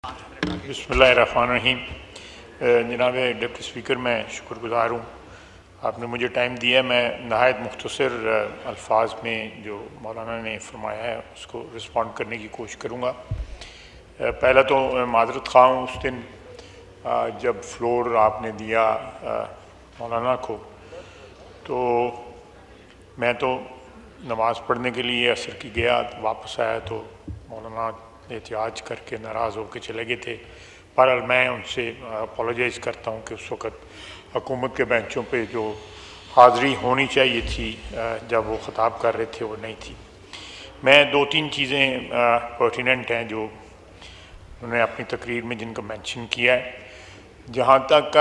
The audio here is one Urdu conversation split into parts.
بسم اللہ الرحمن الرحیم۔ جناب ڈپٹی اسپیکر، میں شکر گزار ہوں آپ نے مجھے ٹائم دیا ہے۔ میں نہایت مختصر الفاظ میں جو مولانا نے فرمایا ہے اس کو رسپونڈ کرنے کی کوشش کروں گا۔ پہلا تو معذرت خواہ ہوں، اس دن جب فلور آپ نے دیا مولانا کو، تو میں تو نماز پڑھنے کے لیے عصر کی گیا، واپس آیا تو مولانا احتجاج کر کے ناراض ہو کے چلے گئے تھے۔ بہرحال میں ان سے اپولوجائز کرتا ہوں کہ اس وقت حکومت کے بینچوں پہ جو حاضری ہونی چاہیے تھی جب وہ خطاب کر رہے تھے وہ نہیں تھی۔ میں دو تین چیزیں پرٹیننٹ ہیں جو انہوں نے اپنی تقریر میں جن کا مینشن کیا ہے۔ جہاں تک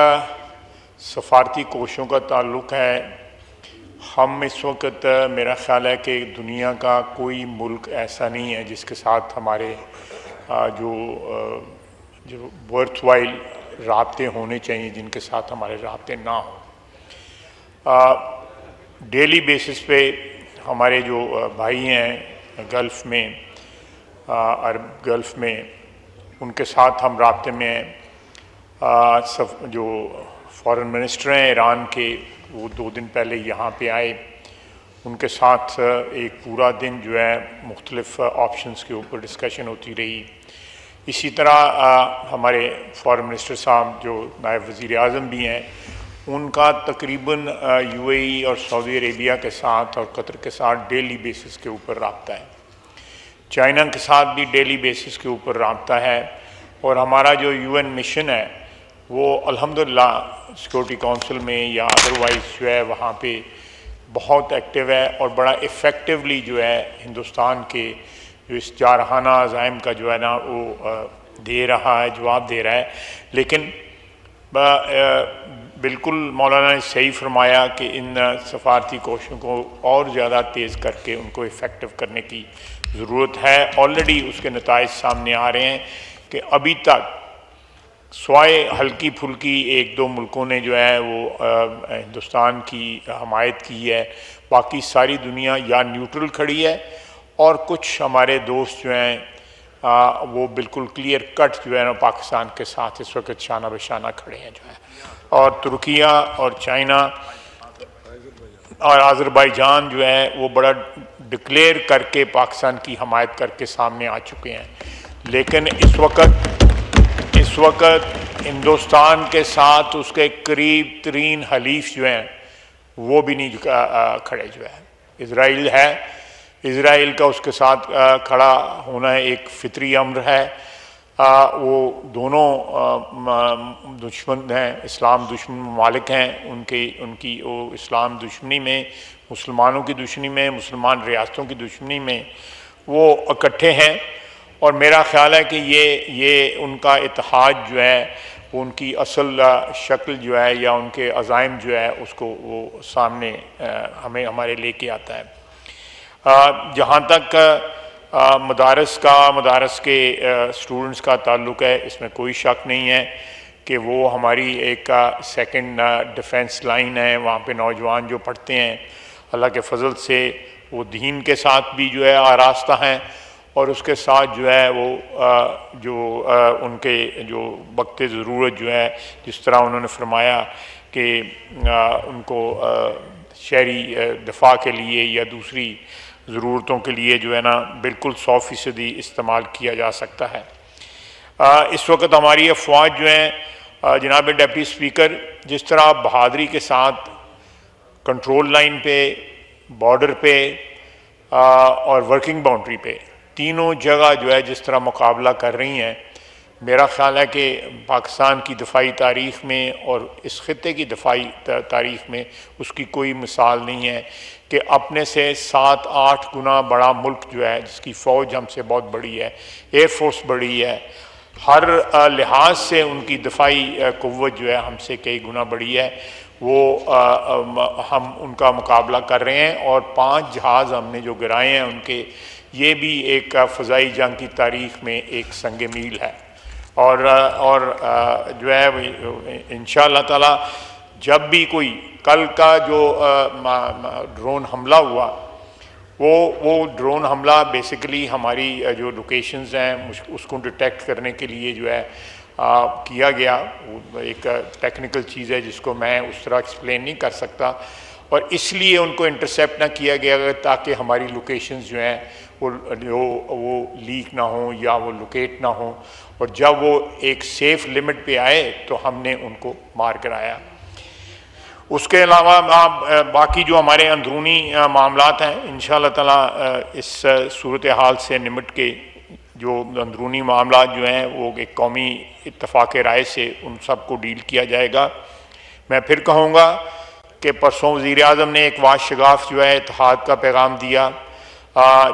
سفارتی کوششوں کا تعلق ہے، ہم اس وقت میرا خیال ہے کہ دنیا کا کوئی ملک ایسا نہیں ہے جس کے ساتھ ہمارے جو ورتھ وائل رابطے ہونے چاہیے، جن کے ساتھ ہمارے رابطے نہ ہوں۔ ڈیلی بیسس پہ ہمارے جو بھائی ہیں گلف میں، عرب گلف میں، ان کے ساتھ ہم رابطے میں ہیں۔ جو فارن منسٹر ہیں ایران کے، وہ 2 دن پہلے یہاں پہ آئے، ان کے ساتھ ایک پورا دن جو ہے مختلف آپشنز کے اوپر ڈسکشن ہوتی رہی۔ اسی طرح ہمارے فارن منسٹر صاحب جو نائب وزیر اعظم بھی ہیں، ان کا تقریباً UAE اور سعودی عربیہ کے ساتھ اور قطر کے ساتھ ڈیلی بیسس کے اوپر رابطہ ہے۔ چائنا کے ساتھ بھی ڈیلی بیسس کے اوپر رابطہ ہے، اور ہمارا جو UN مشن ہے وہ الحمدللہ سیکورٹی کونسل میں یا ادروائز جو ہے وہاں پہ بہت ایکٹیو ہے، اور بڑا ایفیکٹولی جو ہے ہندوستان کے جو اس جارحانہ عزائم کا جو ہے نا وہ دے رہا ہے، جواب دے رہا ہے۔ لیکن بالکل مولانا نے صحیح فرمایا کہ ان سفارتی کوششوں کو اور زیادہ تیز کر کے ان کو ایفیکٹو کرنے کی ضرورت ہے۔ آلریڈی اس کے نتائج سامنے آ رہے ہیں کہ ابھی تک سوائے ہلکی پھلکی 1-2 ملکوں نے جو ہے وہ ہندوستان کی حمایت کی ہے، باقی ساری دنیا یا نیوٹرل کھڑی ہے، اور کچھ ہمارے دوست جو ہیں وہ بالکل کلیئر کٹ جو ہے نا پاکستان کے ساتھ اس وقت شانہ بشانہ کھڑے ہیں جو ہے۔ اور ترکیہ اور چائنا اور آذربائیجان جو ہے وہ بڑا ڈکلیئر کر کے پاکستان کی حمایت کر کے سامنے آ چکے ہیں۔ لیکن اس وقت ہندوستان کے ساتھ اس کے قریب ترین حلیف جو ہیں وہ بھی نہیں کھڑے جو ہے۔ اسرائیل ہے، اسرائیل کا اس کے ساتھ کھڑا ہونا ایک فطری امر ہے۔ وہ دونوں دشمن ہیں، اسلام دشمن ممالک ہیں، ان کی وہ اسلام دشمنی میں، مسلمانوں کی دشمنی میں، مسلمان ریاستوں کی دشمنی میں وہ اکٹھے ہیں، اور میرا خیال ہے کہ یہ ان کا اتحاد جو ہے وہ ان کی اصل شکل جو ہے یا ان کے عزائم جو ہے اس کو وہ سامنے ہمارے لے کے آتا ہے۔ جہاں تک مدارس کے اسٹوڈنٹس کا تعلق ہے، اس میں کوئی شک نہیں ہے کہ وہ ہماری ایک سیکنڈ ڈیفنس لائن ہے۔ وہاں پہ نوجوان جو پڑھتے ہیں، اللہ کے فضل سے وہ دین کے ساتھ بھی جو ہے آراستہ ہیں، اور اس کے ساتھ جو ہے وہ ان کے جو وقت ضرورت جو ہے، جس طرح انہوں نے فرمایا کہ ان کو شہری دفاع کے لیے یا دوسری ضرورتوں کے لیے جو ہے نا بالکل 100% استعمال کیا جا سکتا ہے۔ اس وقت ہماری افواج جو ہیں جناب ڈپٹی اسپیکر، جس طرح بہادری کے ساتھ کنٹرول لائن پہ، بارڈر پہ اور ورکنگ باؤنڈری پہ تینوں جگہ جو ہے جس طرح مقابلہ کر رہی ہیں، میرا خیال ہے کہ پاکستان کی دفاعی تاریخ میں اور اس خطے کی دفاعی تاریخ میں اس کی کوئی مثال نہیں ہے کہ اپنے سے 7-8 گنا بڑا ملک جو ہے، جس کی فوج ہم سے بہت بڑی ہے، ایئر فورس بڑی ہے، ہر لحاظ سے ان کی دفاعی قوت جو ہے ہم سے کئی گنا بڑی ہے، وہ ہم ان کا مقابلہ کر رہے ہیں، اور 5 جہاز ہم نے جو گرائے ہیں ان کے، یہ بھی ایک فضائی جنگ کی تاریخ میں ایک سنگ میل ہے۔ اور جو ہے انشاءاللہ تعالی جب بھی کوئی کل کا جو ڈرون حملہ ہوا وہ ڈرون حملہ بیسیکلی ہماری جو لوکیشنز ہیں اس کو ڈیٹیکٹ کرنے کے لیے جو ہے کیا گیا. ایک ٹیکنیکل چیز ہے جس کو میں اس طرح ایکسپلین نہیں کر سکتا, اور اس لیے ان کو انٹرسیپٹ نہ کیا گیا تاکہ ہماری لوکیشنز جو ہیں وہ لیک نہ ہوں یا وہ لوکیٹ نہ ہوں, اور جب وہ ایک سیف لمٹ پہ آئے تو ہم نے ان کو مار کرایا. اس کے علاوہ باقی جو ہمارے اندرونی معاملات ہیں انشاءاللہ تعالیٰ اس صورتحال سے نمٹ کے جو اندرونی معاملات جو ہیں وہ ایک قومی اتفاق رائے سے ان سب کو ڈیل کیا جائے گا. میں پھر کہوں گا کہ پرسوں وزیر اعظم نے ایک واضح شگاف جو ہے اتحاد کا پیغام دیا,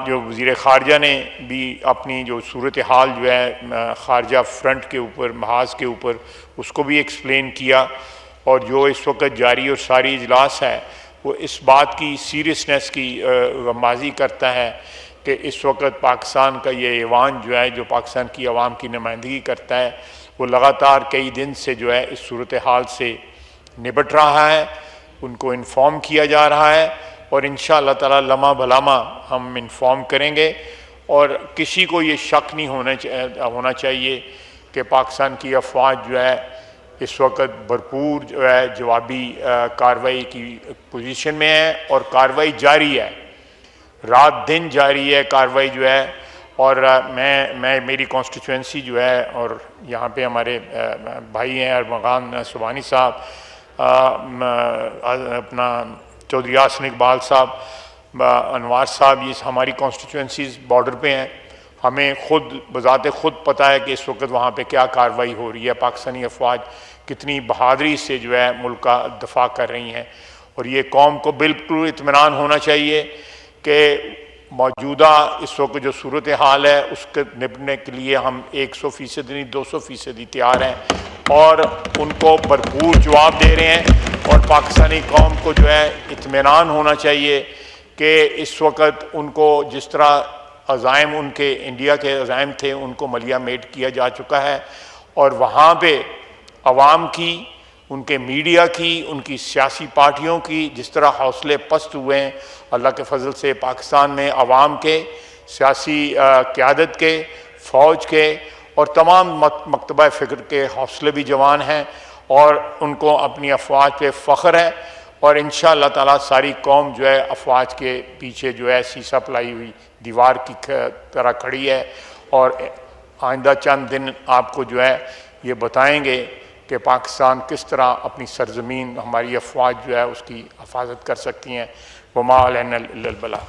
جو وزیر خارجہ نے بھی اپنی جو صورتحال جو ہے خارجہ فرنٹ کے اوپر محاذ کے اوپر اس کو بھی ایکسپلین کیا, اور جو اس وقت جاری اور ساری اجلاس ہے وہ اس بات کی سیریسنس کی غمازی کرتا ہے کہ اس وقت پاکستان کا یہ ایوان جو ہے جو پاکستان کی عوام کی نمائندگی کرتا ہے وہ لگاتار کئی دن سے جو ہے اس صورتحال سے نبٹ رہا ہے, ان کو انفارم کیا جا رہا ہے, اور انشاءاللہ تعالی لمحہ بلمحہ ہم انفارم کریں گے. اور کسی کو یہ شک نہیں ہونا چاہیے کہ پاکستان کی افواج جو ہے اس وقت بھرپور جو ہے جوابی کارروائی کی پوزیشن میں ہے, اور کارروائی جاری ہے, رات دن جاری ہے کارروائی جو ہے. اور میں میری کانسٹیچوئنسی جو ہے, اور یہاں پہ ہمارے بھائی ہیں ارمغان سبحانی صاحب, اپنا چودھری یاسین اقبال صاحب, انوار صاحب, یہ ہماری کانسٹیچوئنسیز بارڈر پہ ہیں. ہمیں خود بذات خود پتہ ہے کہ اس وقت وہاں پہ کیا کارروائی ہو رہی ہے, پاکستانی افواج کتنی بہادری سے جو ہے ملک کا دفاع کر رہی ہیں. اور یہ قوم کو بالکل اطمینان ہونا چاہیے کہ موجودہ اس وقت جو صورتحال ہے اس کے نپٹنے کے لیے ہم 100% نہیں 200% تیار ہیں, اور ان کو بھرپور جواب دے رہے ہیں. اور پاکستانی قوم کو جو ہے اطمینان ہونا چاہیے کہ اس وقت ان کو جس طرح عزائم ان کے انڈیا کے عزائم تھے ان کو ملیہ میٹ کیا جا چکا ہے, اور وہاں پہ عوام کی, ان کے میڈیا کی, ان کی سیاسی پارٹیوں کی جس طرح حوصلے پست ہوئے ہیں, اللہ کے فضل سے پاکستان میں عوام کے, سیاسی قیادت کے, فوج کے اور تمام مکتبہ فکر کے حوصلے بھی جوان ہیں, اور ان کو اپنی افواج پہ فخر ہے. اور انشاءاللہ تعالیٰ ساری قوم جو ہے افواج کے پیچھے جو ہے سیسا پلائی ہوئی دیوار کی طرح کھڑی ہے, اور آئندہ چند دن آپ کو جو ہے یہ بتائیں گے کہ پاکستان کس طرح اپنی سرزمین, ہماری افواج جو ہے اس کی حفاظت کر سکتی ہیں. وما علینا الا البلاغ.